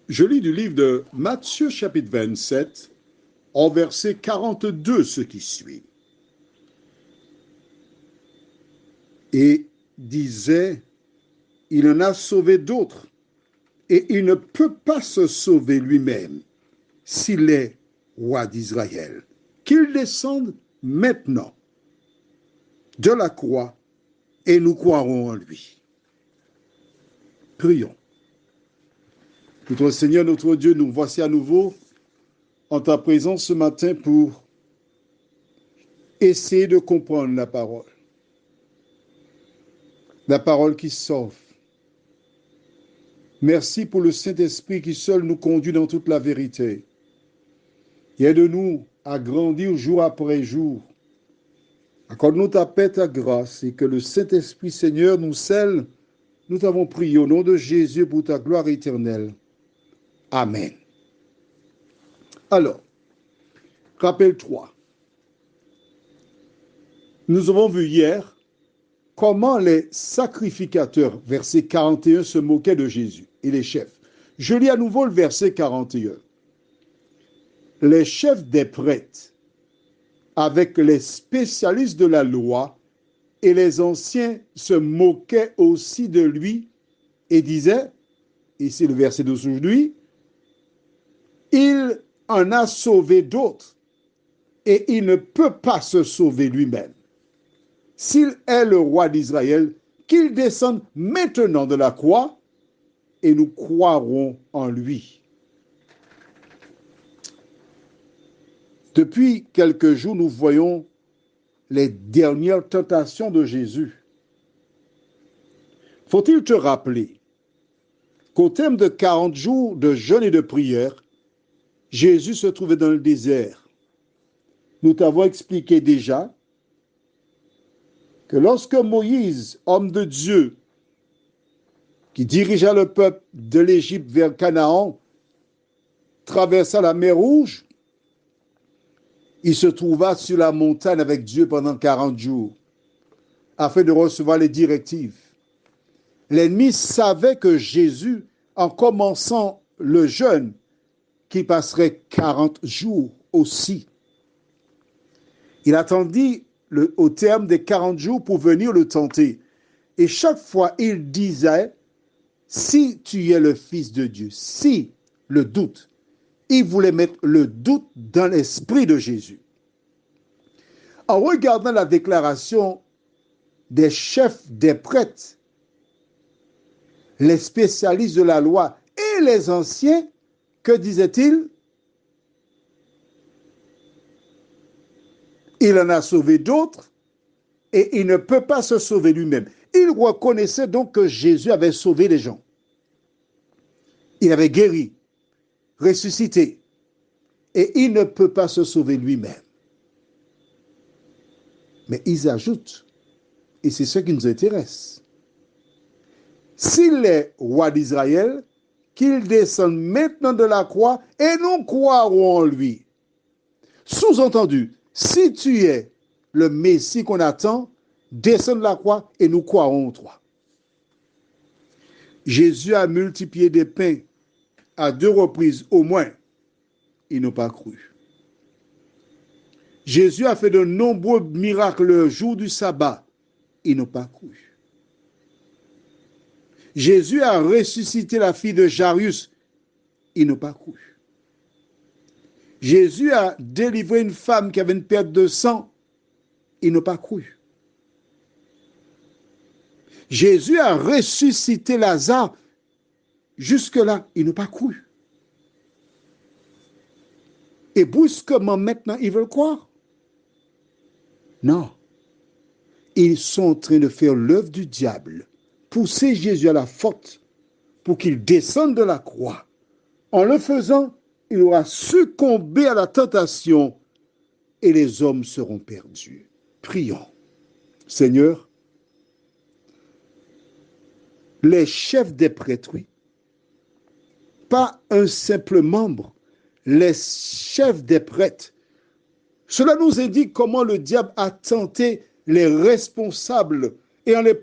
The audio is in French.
Je lis du livre de Matthieu chapitre 27, au verset 42, ce qui suit. Et disait, il en a sauvé d'autres, et il ne peut pas se sauver lui-même s'il est roi d'Israël. Qu'il descende maintenant de la croix, et nous croirons en lui. Prions. Notre Seigneur, notre Dieu, nous voici à nouveau en ta présence ce matin pour essayer de comprendre la parole qui sauve. Merci pour le Saint-Esprit qui seul nous conduit dans toute la vérité. Et aide-nous à grandir jour après jour. Accorde-nous ta paix, ta grâce, et que le Saint-Esprit, Seigneur, nous scelle. Nous t'avons prié au nom de Jésus pour ta gloire éternelle. Amen. Alors, rappelle-toi, nous avons vu hier comment les sacrificateurs, verset 41, se moquaient de Jésus et les chefs. Je lis à nouveau le verset 41. Les chefs des prêtres, avec les spécialistes de la loi et les anciens, se moquaient aussi de lui et disaient, ici le verset d'aujourd'hui, il en a sauvé d'autres et il ne peut pas se sauver lui-même. S'il est le roi d'Israël, qu'il descende maintenant de la croix et nous croirons en lui. Depuis quelques jours, nous voyons les dernières tentations de Jésus. Faut-il te rappeler qu'au terme de 40 jours de jeûne et de prière, Jésus se trouvait dans le désert. Nous t'avons expliqué déjà que lorsque Moïse, homme de Dieu, qui dirigea le peuple de l'Égypte vers Canaan, traversa la mer Rouge, il se trouva sur la montagne avec Dieu pendant 40 jours, afin de recevoir les directives. L'ennemi savait que Jésus, en commençant le jeûne, qu'il passerait 40 jours aussi. Il attendit au terme des 40 jours pour venir le tenter. Et chaque fois, il disait, si tu es le Fils de Dieu, si le doute, il voulait mettre le doute dans l'esprit de Jésus. En regardant la déclaration des chefs des prêtres, les spécialistes de la loi et les anciens, que disait-il? Il en a sauvé d'autres et il ne peut pas se sauver lui-même. Il reconnaissait donc que Jésus avait sauvé les gens. Il avait guéri, ressuscité, et il ne peut pas se sauver lui-même. Mais ils ajoutent, et c'est ce qui nous intéresse, s'il est roi d'Israël, qu'il descende maintenant de la croix et nous croirons en lui. Sous-entendu, si tu es le Messie qu'on attend, descends de la croix et nous croirons en toi. Jésus a multiplié des pains à 2 reprises au moins. Ils n'ont pas cru. Jésus a fait de nombreux miracles le jour du sabbat. Ils n'ont pas cru. Jésus a ressuscité la fille de Jairus. Ils n'ont pas cru. Jésus a délivré une femme qui avait une perte de sang. Ils n'ont pas cru. Jésus a ressuscité Lazare. Jusque-là, ils n'ont pas cru. Et brusquement, maintenant, ils veulent croire. Non. Ils sont en train de faire l'œuvre du diable, pousser Jésus à la faute pour qu'il descende de la croix. En le faisant, il aura succombé à la tentation et les hommes seront perdus. Prions. Seigneur, les chefs des prêtres, oui, pas un simple membre, les chefs des prêtres. Cela nous indique comment le diable a tenté les responsables et en les